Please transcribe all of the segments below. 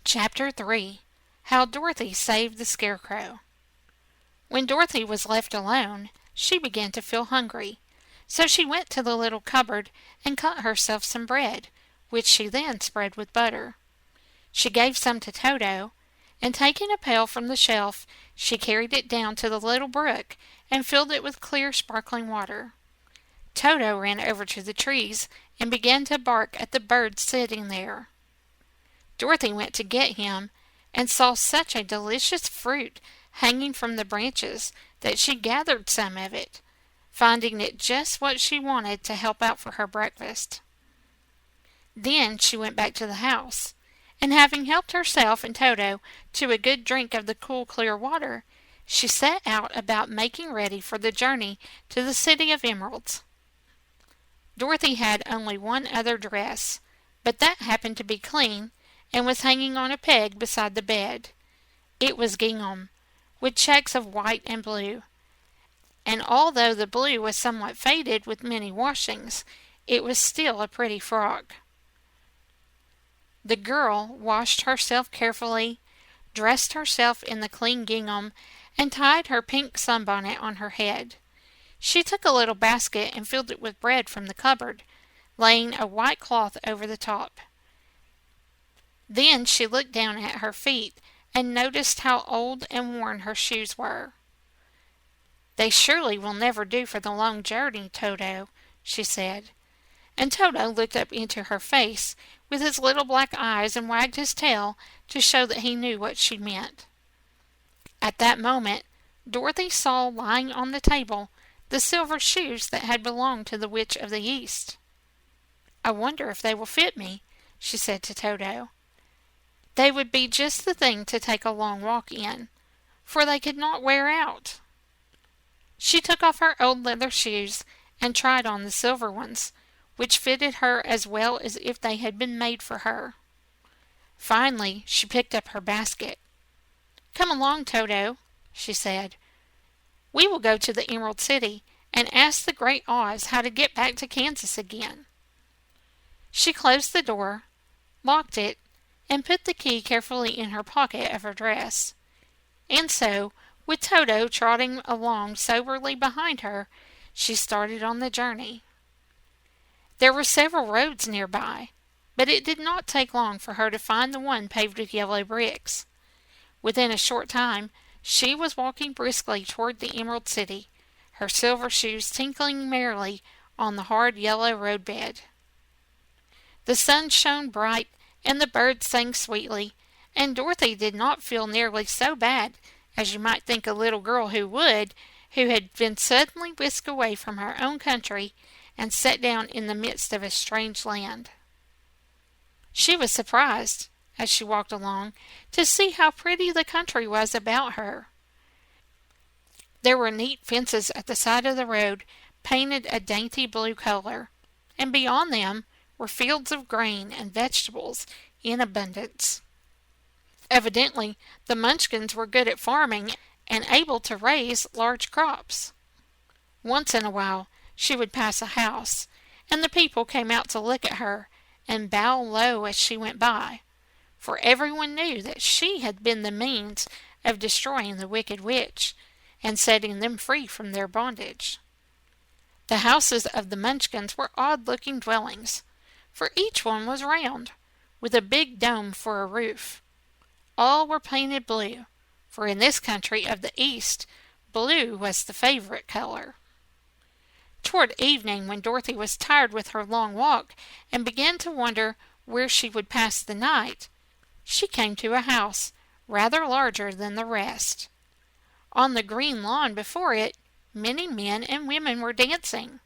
Chapter 3. How Dorothy Saved the Scarecrow. When Dorothy was left alone, she began to feel hungry, so she went to the little cupboard and cut herself some bread, which she then spread with butter. She gave some to Toto, and taking a pail from the shelf, she carried it down to the little brook and filled it with clear, sparkling water. Toto ran over to the trees and began to bark at the birds sitting there. Dorothy went to get him and saw such a delicious fruit hanging from the branches that she gathered some of it, finding it just what she wanted to help out for her breakfast. Then she went back to the house, and having helped herself and Toto to a good drink of the cool, clear water, she set out about making ready for the journey to the City of Emeralds. Dorothy had only one other dress, but that happened to be clean and was hanging on a peg beside the bed. It was gingham, with checks of white and blue, and although the blue was somewhat faded with many washings, it was still a pretty frock. The girl washed herself carefully, dressed herself in the clean gingham, and tied her pink sunbonnet on her head. She took a little basket and filled it with bread from the cupboard, laying a white cloth over the top. Then she looked down at her feet and noticed how old and worn her shoes were. "They surely will never do for the long journey, Toto," she said. And Toto looked up into her face with his little black eyes and wagged his tail to show that he knew what she meant. At that moment, Dorothy saw lying on the table the silver shoes that had belonged to the Witch of the East. "I wonder if they will fit me," she said to Toto. They would be just the thing to take a long walk in, for they could not wear out. She took off her old leather shoes and tried on the silver ones, which fitted her as well as if they had been made for her. Finally, she picked up her basket. "Come along, Toto," she said. "We will go to the Emerald City and ask the Great Oz how to get back to Kansas again." She closed the door, locked it, and put the key carefully in her pocket of her dress. And so, with Toto trotting along soberly behind her, she started on the journey. There were several roads nearby, but it did not take long for her to find the one paved with yellow bricks. Within a short time, she was walking briskly toward the Emerald City, her silver shoes tinkling merrily on the hard yellow roadbed. The sun shone bright, and the birds sang sweetly, and Dorothy did not feel nearly so bad as you might think a little girl who had been suddenly whisked away from her own country and set down in the midst of a strange land. She was surprised, as she walked along, to see how pretty the country was about her. There were neat fences at the side of the road, painted a dainty blue color, and beyond them were fields of grain and vegetables in abundance. Evidently, the Munchkins were good at farming and able to raise large crops. Once in a while, she would pass a house, and the people came out to look at her and bow low as she went by, for everyone knew that she had been the means of destroying the wicked witch and setting them free from their bondage. The houses of the Munchkins were odd-looking dwellings, for each one was round, with a big dome for a roof. All were painted blue, for in this country of the East, blue was the favorite color. Toward evening, when Dorothy was tired with her long walk and began to wonder where she would pass the night, she came to a house rather larger than the rest. On the green lawn before it, many men and women were dancing.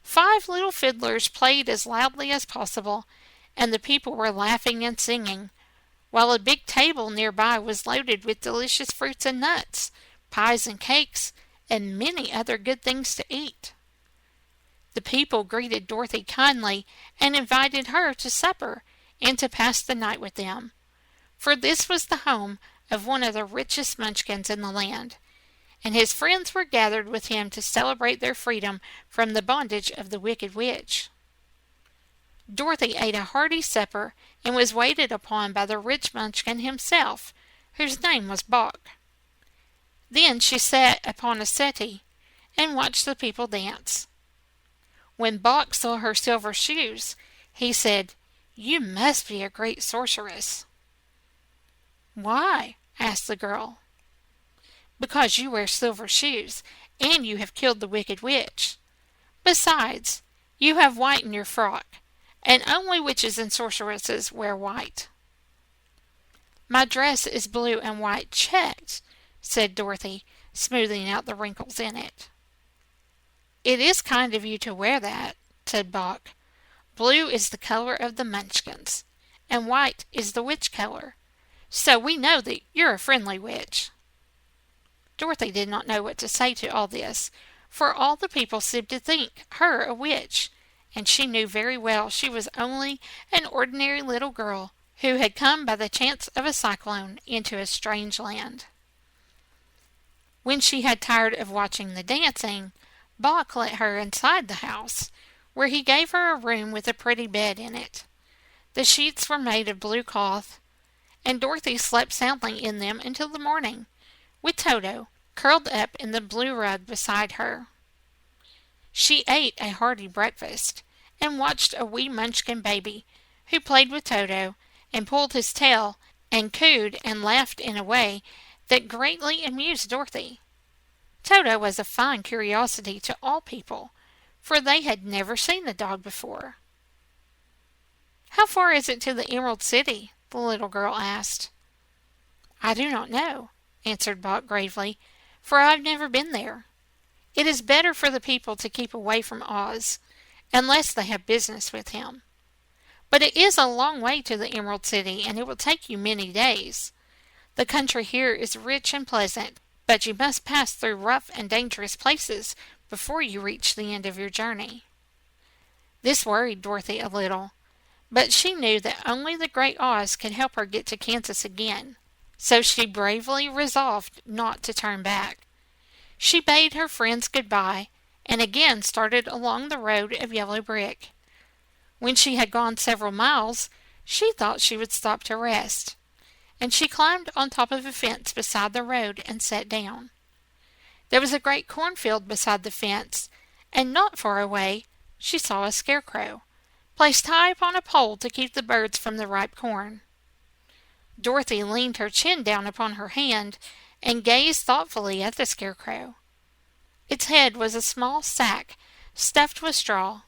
5 little fiddlers played as loudly as possible, and the people were laughing and singing, while a big table nearby was loaded with delicious fruits and nuts, pies and cakes, and many other good things to eat. The people greeted Dorothy kindly and invited her to supper and to pass the night with them, for this was the home of one of the richest Munchkins in the land, and his friends were gathered with him to celebrate their freedom from the bondage of the wicked witch. Dorothy ate a hearty supper and was waited upon by the rich Munchkin himself, whose name was Bock. Then she sat upon a settee and watched the people dance. When Bock saw her silver shoes, he said, "You must be a great sorceress." "Why?" asked the girl. "Because you wear silver shoes, and you have killed the wicked witch. Besides, you have white in your frock, and only witches and sorceresses wear white." "My dress is blue and white checked," said Dorothy, smoothing out the wrinkles in it. "It is kind of you to wear that," said Bock. "Blue is the color of the Munchkins, and white is the witch color, so we know that you're a friendly witch." Dorothy did not know what to say to all this, for all the people seemed to think her a witch, and she knew very well she was only an ordinary little girl who had come by the chance of a cyclone into a strange land. When she had tired of watching the dancing, Bock let her inside the house, where he gave her a room with a pretty bed in it. The sheets were made of blue cloth, and Dorothy slept soundly in them until the morning, with Toto curled up in the blue rug beside her. She ate a hearty breakfast, and watched a wee Munchkin baby, who played with Toto, and pulled his tail, and cooed and laughed in a way that greatly amused Dorothy. Toto was a fine curiosity to all people, for they had never seen the dog before. "How far is it to the Emerald City?" the little girl asked. "I do not know," answered Bock gravely, "for I have never been there. It is better for the people to keep away from Oz, unless they have business with him. But it is a long way to the Emerald City, and it will take you many days. The country here is rich and pleasant, but you must pass through rough and dangerous places before you reach the end of your journey." This worried Dorothy a little, but she knew that only the great Oz could help her get to Kansas again, so she bravely resolved not to turn back. She bade her friends good-bye, and again started along the road of yellow brick. When she had gone several miles, she thought she would stop to rest, and she climbed on top of a fence beside the road and sat down. There was a great cornfield beside the fence, and not far away she saw a scarecrow, placed high upon a pole to keep the birds from the ripe corn. Dorothy leaned her chin down upon her hand and gazed thoughtfully at the scarecrow. Its head was a small sack stuffed with straw,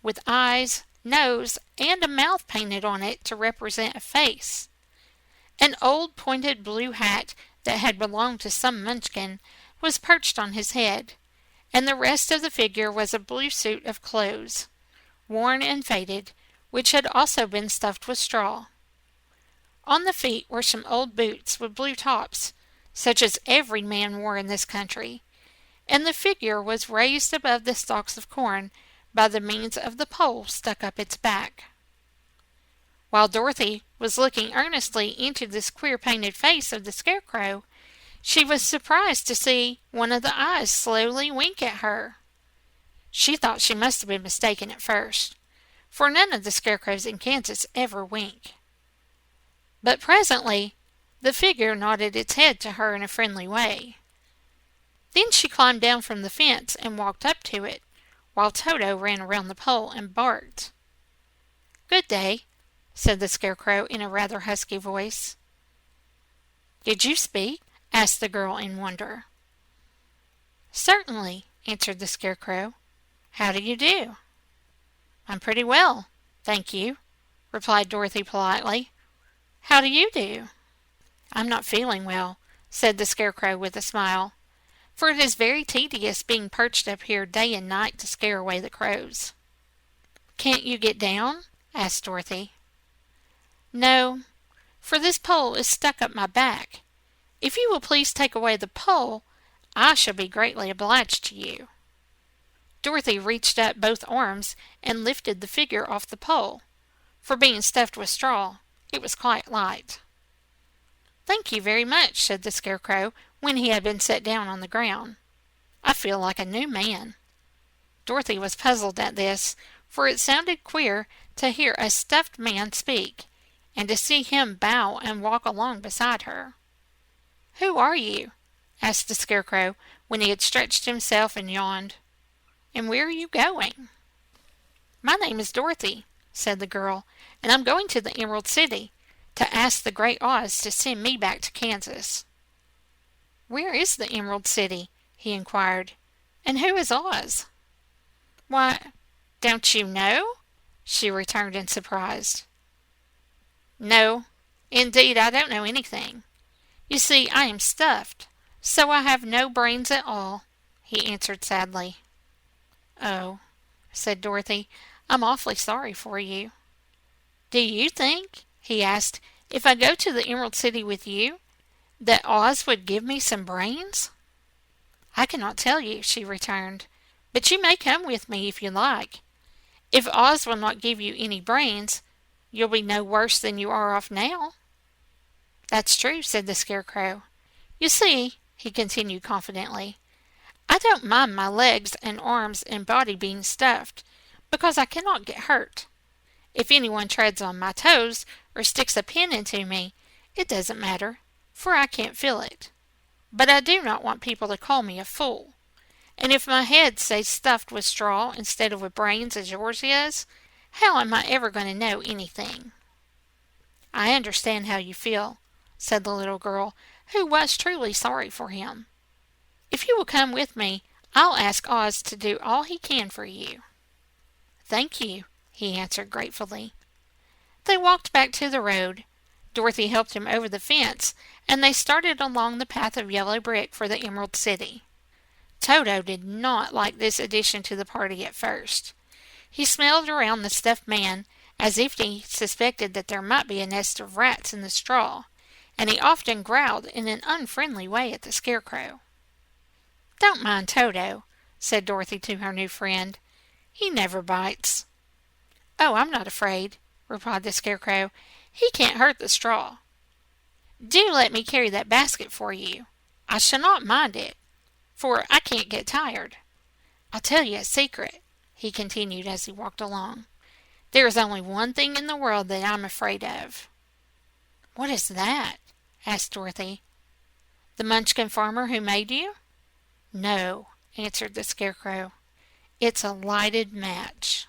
with eyes, nose, and a mouth painted on it to represent a face. An old pointed blue hat that had belonged to some Munchkin was perched on his head, and the rest of the figure was a blue suit of clothes, worn and faded, which had also been stuffed with straw. On the feet were some old boots with blue tops, such as every man wore in this country, and the figure was raised above the stalks of corn by the means of the pole stuck up its back. While Dorothy was looking earnestly into this queer painted face of the scarecrow, she was surprised to see one of the eyes slowly wink at her. She thought she must have been mistaken at first, for none of the scarecrows in Kansas ever wink. But presently the figure nodded its head to her in a friendly way. Then she climbed down from the fence and walked up to it, while Toto ran around the pole and barked. "Good day," said the scarecrow in a rather husky voice. "Did you speak?" asked the girl in wonder. "Certainly," answered the scarecrow. "How do you do?" "I'm pretty well, thank you," replied Dorothy politely. "How do you do?" "I'm not feeling well," said the scarecrow with a smile, "for it is very tedious being perched up here day and night to scare away the crows." "Can't you get down?" asked Dorothy. "No, for this pole is stuck up my back. If you will please take away the pole, I shall be greatly obliged to you." Dorothy reached up both arms and lifted the figure off the pole, for being stuffed with straw, it was quite light. "Thank you very much," said the scarecrow when he had been set down on the ground. "I feel like a new man." Dorothy was puzzled at this, for it sounded queer to hear a stuffed man speak, and to see him bow and walk along beside her. "Who are you?" asked the Scarecrow when he had stretched himself and yawned. "And where are you going?" "My name is Dorothy," said the girl, "and I'm going to the Emerald City to ask the Great Oz to send me back to Kansas." "Where is the Emerald City?" he inquired. "And who is Oz?" "Why, don't you know?" she returned in surprise. "No, indeed I don't know anything. You see, I am stuffed, so I have no brains at all," he answered sadly. "Oh," said Dorothy, "I'm awfully sorry for you." "Do you think," he asked, "if I go to the Emerald City with you, that Oz would give me some brains?" "I cannot tell you," she returned, "but you may come with me if you like. If Oz will not give you any brains, you'll be no worse than you are off now." "That's true," said the Scarecrow. "You see," he continued confidently, "I don't mind my legs and arms and body being stuffed, because I cannot get hurt. If anyone treads on my toes or sticks a pin into me, it doesn't matter, for I can't feel it. But I do not want people to call me a fool. And if my head stays stuffed with straw instead of with brains as yours is, how am I ever going to know anything?" "I understand how you feel," said the little girl, who was truly sorry for him. "If you will come with me, I'll ask Oz to do all he can for you." "Thank you," he answered gratefully. They walked back to the road. Dorothy helped him over the fence, and they started along the path of yellow brick for the Emerald City. Toto did not like this addition to the party at first. He smelled around the stuffed man as if he suspected that there might be a nest of rats in the straw, and he often growled in an unfriendly way at the Scarecrow. "Don't mind Toto," said Dorothy to her new friend. "He never bites." "Oh, I'm not afraid," replied the Scarecrow. "He can't hurt the straw. Do let me carry that basket for you. I shall not mind it, for I can't get tired. I'll tell you a secret," he continued as he walked along. "There is only one thing in the world that I'm afraid of." "What is that?" asked Dorothy. "The Munchkin farmer who made you?" "No," answered the Scarecrow. "It's a lighted match."